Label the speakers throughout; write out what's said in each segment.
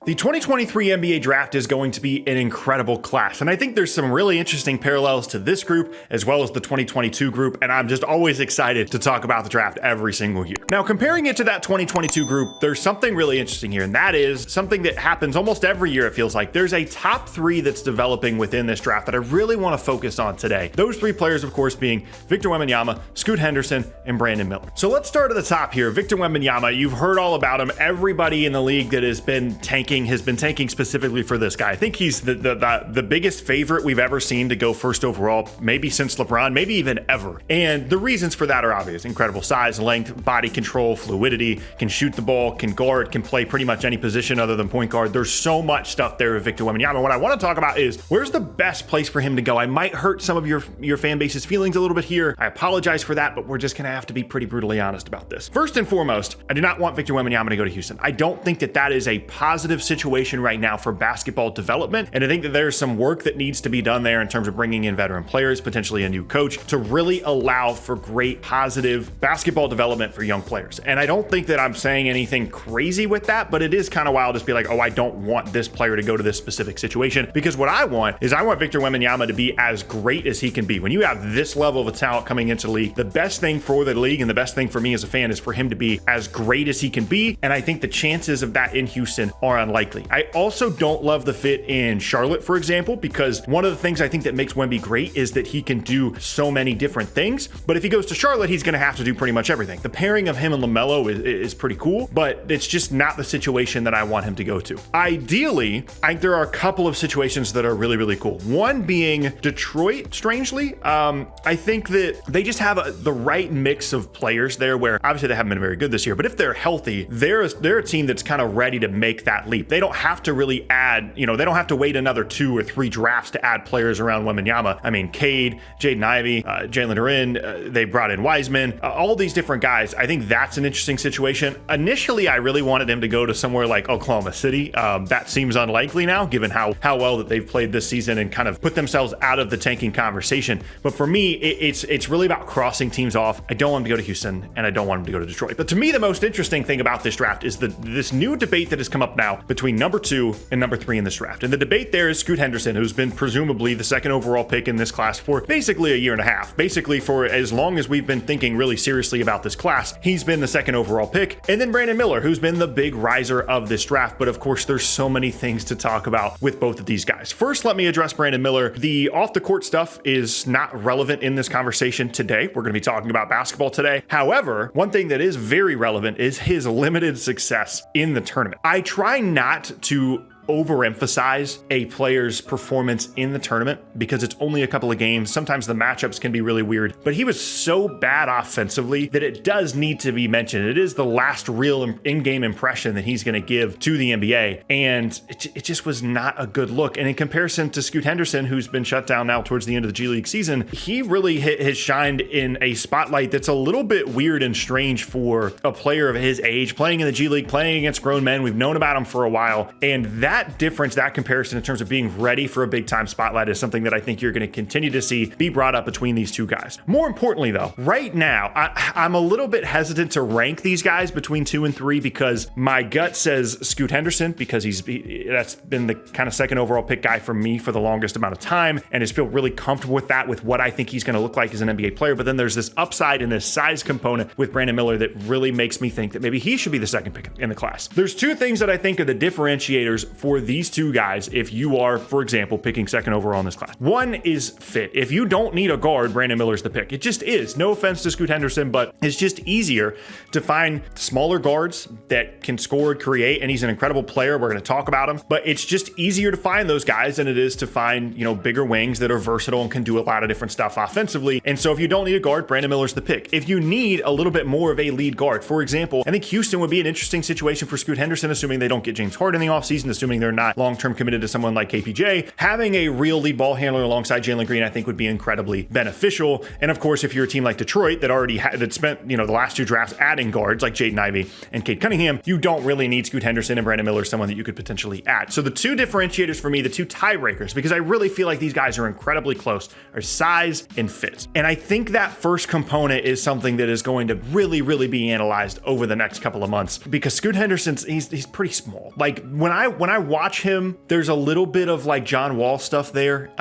Speaker 1: The 2023 NBA draft is going to be an incredible class, and I think there's some really interesting parallels to this group as well as the 2022 group, and I'm just always excited to talk about the draft every single year. Now, comparing it to that 2022 group, there's something really interesting here, and that is something that happens almost every year, it feels like. There's a top three that's developing within this draft that I really want to focus on today. Those three players, of course, being Victor Wembanyama, Scoot Henderson, and Brandon Miller. So let's start at the top here. Victor Wembanyama, you've heard all about him. Everybody in the league that has been tanking specifically for this guy. I think he's the biggest favorite we've ever seen to go first overall, maybe since LeBron, maybe even ever. And the reasons for that are obvious. Incredible size, length, body control, fluidity, can shoot the ball, can guard, can play pretty much any position other than point guard. There's so much stuff there with Victor Wembanyama. What I want to talk about is where's the best place for him to go? I might hurt some of your fan base's feelings a little bit here. I apologize for that, but we're just going to have to be pretty brutally honest about this. First and foremost, I do not want Victor Wembanyama to go to Houston. I don't think that is a positive situation right now for basketball development. And I think that there's some work that needs to be done there in terms of bringing in veteran players, potentially a new coach, to really allow for great positive basketball development for young players. And I don't think that I'm saying anything crazy with that, but it is kind of wild to be like, oh, I don't want this player to go to this specific situation, because what I want Victor Wembanyama to be as great as he can be. When you have this level of talent coming into the league, the best thing for the league and the best thing for me as a fan is for him to be as great as he can be. And I think the chances of that in Houston are unlikely. I also don't love the fit in Charlotte, for example, because one of the things I think that makes Wemby great is that he can do so many different things. But if he goes to Charlotte, he's going to have to do pretty much everything. The pairing of him and LaMelo is pretty cool, but it's just not the situation that I want him to go to. Ideally, there are a couple of situations that are really, really cool. One being Detroit, strangely. I think that they just have the right mix of players there where obviously they haven't been very good this year, but if they're healthy, they're a team that's kind of ready to make that leap. They don't have to really add, they don't have to wait another 2 or 3 drafts to add players around Wembanyama. I mean, Cade, Jaden Ivey, Jalen Duren, they brought in Wiseman, all these different guys. I think that's an interesting situation. Initially, I really wanted him to go to somewhere like Oklahoma City. That seems unlikely now, given how well that they've played this season and kind of put themselves out of the tanking conversation. But for me, it's really about crossing teams off. I don't want him to go to Houston, and I don't want him to go to Detroit. But to me, the most interesting thing about this draft is this new debate that has come up now between number 2 and number 3 in this draft. And the debate there is Scoot Henderson, who's been presumably the second overall pick in this class for basically a year and a half. Basically for as long as we've been thinking really seriously about this class, he's been the second overall pick. And then Brandon Miller, who's been the big riser of this draft. But of course, there's so many things to talk about with both of these guys. First, let me address Brandon Miller. The off the court stuff is not relevant in this conversation today. We're going to be talking about basketball today. However, one thing that is very relevant is his limited success in the tournament. I try not to overemphasize a player's performance in the tournament because it's only a couple of games. Sometimes the matchups can be really weird, but he was so bad offensively that it does need to be mentioned. It is the last real in-game impression that he's going to give to the NBA, and it just was not a good look. And in comparison to Scoot Henderson, who's been shut down now towards the end of the G League season, he really has shined in a spotlight that's a little bit weird and strange for a player of his age, playing in the G League, playing against grown men. We've known about him for a while, and that difference, that comparison in terms of being ready for a big time spotlight is something that I think you're going to continue to see be brought up between these two guys. More importantly though, right now, I'm a little bit hesitant to rank these guys between 2 and 3 because my gut says Scoot Henderson, because that's been the kind of second overall pick guy for me for the longest amount of time, and I feel really comfortable with that, with what I think he's going to look like as an NBA player. But then there's this upside and this size component with Brandon Miller that really makes me think that maybe he should be the second pick in the class. There's 2 things that I think are the differentiators for these 2 guys if you are, for example, picking second overall in this class. One is fit. If you don't need a guard, Brandon Miller's the pick. It just is. No offense to Scoot Henderson, but it's just easier to find smaller guards that can score and create, and he's an incredible player. We're going to talk about him, but it's just easier to find those guys than it is to find, bigger wings that are versatile and can do a lot of different stuff offensively. And so if you don't need a guard, Brandon Miller's the pick. If you need a little bit more of a lead guard, for example, I think Houston would be an interesting situation for Scoot Henderson, assuming they don't get James Harden in the offseason, assuming assuming they're not long-term committed to someone like KPJ, having a real lead ball handler alongside Jalen Green, I think would be incredibly beneficial. And of course, if you're a team like Detroit that already that spent, the last 2 drafts adding guards like Jaden Ivey and Cade Cunningham, you don't really need Scoot Henderson and Brandon Miller, someone that you could potentially add. So the 2 differentiators for me, the 2 tiebreakers, because I really feel like these guys are incredibly close, are size and fit. And I think that first component is something that is going to really, really be analyzed over the next couple of months, because Scoot Henderson's, he's pretty small. Like when I watch him, there's a little bit of like John Wall stuff there,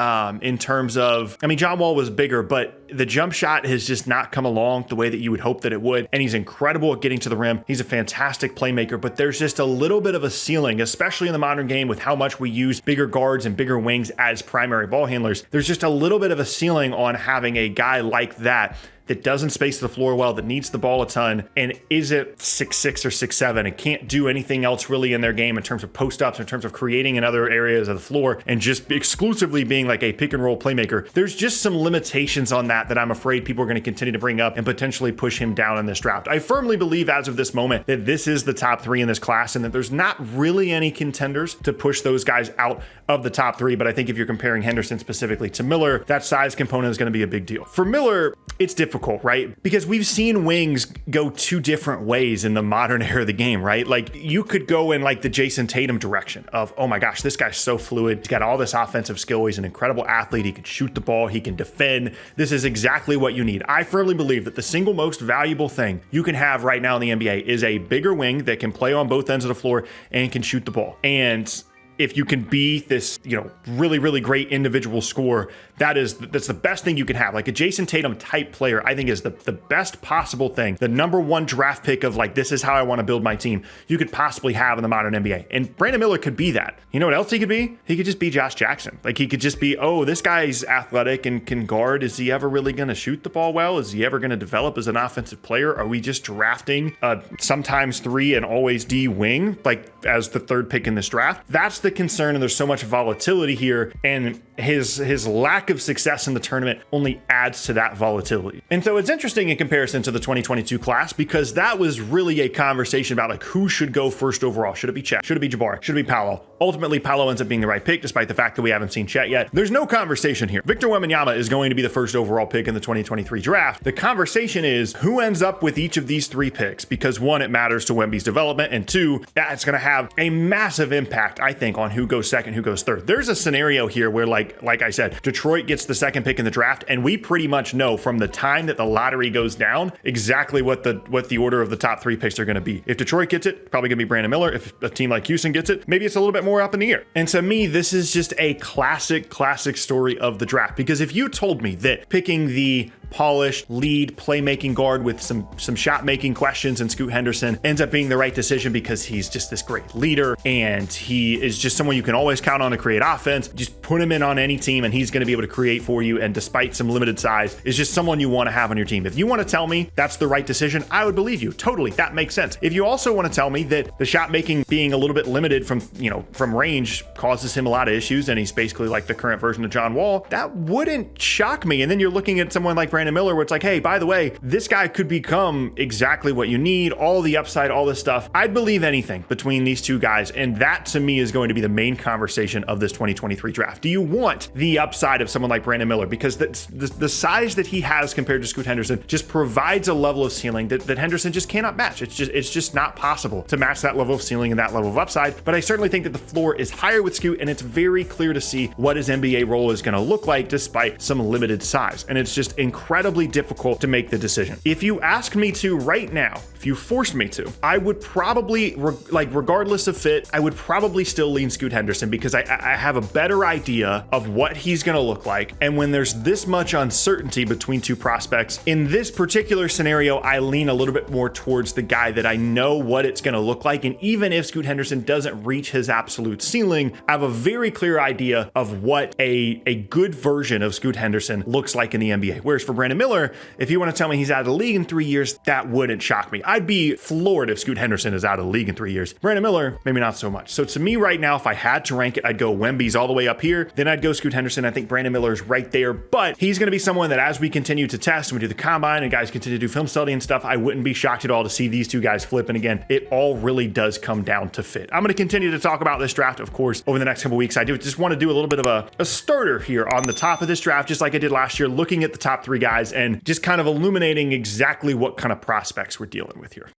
Speaker 1: in terms of, John Wall was bigger, but the jump shot has just not come along the way that you would hope that it would. And he's incredible at getting to the rim. He's a fantastic playmaker, but there's just a little bit of a ceiling, especially in the modern game with how much we use bigger guards and bigger wings as primary ball handlers. There's just a little bit of a ceiling on having a guy like that doesn't space the floor well, that needs the ball a ton, and isn't 6'6" or 6'7", and can't do anything else really in their game in terms of post-ups, in terms of creating in other areas of the floor, and just exclusively being like a pick and roll playmaker. There's just some limitations on that I'm afraid people are going to continue to bring up and potentially push him down in this draft. I firmly believe as of this moment that this is the top 3 in this class, and that there's not really any contenders to push those guys out of the top 3. But I think if you're comparing Henderson specifically to Miller, that size component is going to be a big deal. For Miller, it's difficult, right? Because we've seen wings go 2 different ways in the modern era of the game, right? Like you could go in like the Jason Tatum direction of, oh my gosh, this guy's so fluid. He's got all this offensive skill. He's an incredible athlete. He can shoot the ball. He can defend. This is exactly what you need. I firmly believe that the single most valuable thing you can have right now in the NBA is a bigger wing that can play on both ends of the floor and can shoot the ball. And if you can be this, really, really great individual scorer, that's the best thing you can have. Like a Jason Tatum type player, I think is the best possible thing. The number 1 draft pick of like, this is how I want to build my team, you could possibly have in the modern NBA. And Brandon Miller could be that. You know what else he could be? He could just be Josh Jackson. Like he could just be, oh, this guy's athletic and can guard. Is he ever really going to shoot the ball well? Is he ever going to develop as an offensive player? Are we just drafting sometimes 3 and always D wing, like as the 3rd pick in this draft? That's the concern, and there's so much volatility here, and his lack of success in the tournament only adds to that volatility. And so it's interesting in comparison to the 2022 class, because that was really a conversation about like who should go first overall. Should it be Chet? Should it be Jabbar? Should it be Paolo? Ultimately, Paolo ends up being the right pick, despite the fact that we haven't seen Chet yet. There's no conversation here. Victor Wembanyama is going to be the first overall pick in the 2023 draft. The conversation is who ends up with each of these 3 picks, because 1, it matters to Wemby's development, and 2, that's going to have a massive impact, I think, on who goes second, who goes 3rd. There's a scenario here where like I said, Detroit gets the 2nd pick in the draft, and we pretty much know from the time that the lottery goes down exactly what the order of the top 3 picks are going to be. If Detroit gets it, probably going to be Brandon Miller. If a team like Houston gets it, maybe it's a little bit more up in the air. And to me, this is just a classic story of the draft, because if you told me that picking the polished lead playmaking guard with some shot making questions and Scoot Henderson ends up being the right decision because he's just this great leader and he is just someone you can always count on to create offense, just put him in on any team and he's going to be able to create for you, and despite some limited size is just someone you want to have on your team. If you want to tell me that's the right decision, I would believe you. Totally, that makes sense. If you also want to tell me that the shot making being a little bit limited from range causes him a lot of issues and he's basically like the current version of John Wall, that wouldn't shock me. And then you're looking at someone like Brandon Miller where it's like, hey, by the way, this guy could become exactly what you need, all the upside, all this stuff. I'd believe anything between these two guys, and that to me is going to be the main conversation of this 2023 draft. Do you want the upside of someone like Brandon Miller? Because the size that he has compared to Scoot Henderson just provides a level of ceiling that Henderson just cannot match. It's just not possible to match that level of ceiling and that level of upside. But I certainly think that the floor is higher with Scoot, and it's very clear to see what his NBA role is going to look like despite some limited size. And it's just incredibly difficult to make the decision. If you asked me to right now, if you forced me to, I would probably, regardless of fit, I would probably still lean Scoot Henderson because I have a better idea of what he's going to look like. And when there's this much uncertainty between two prospects, in this particular scenario, I lean a little bit more towards the guy that I know what it's going to look like. And even if Scoot Henderson doesn't reach his absolute ceiling, I have a very clear idea of what a good version of Scoot Henderson looks like in the NBA. Whereas for Brandon Miller, if you want to tell me he's out of the league in 3 years, that wouldn't shock me. I'd be floored if Scoot Henderson is out of the league in 3 years. Brandon Miller, maybe not so much. So to me right now, if I had to rank it, I'd go Wemby's all the way up here. Then I'd go Scoot Henderson. I think Brandon Miller's right there, but he's going to be someone that as we continue to test and we do the combine and guys continue to do film study and stuff, I wouldn't be shocked at all to see these two guys flip. And again, it all really does come down to fit. I'm going to continue to talk about this draft, of course, over the next couple weeks. I do just want to do a little bit of a starter here on the top of this draft, just like I did last year, looking at the top 3 guys and just kind of illuminating exactly what kind of prospects we're dealing with here.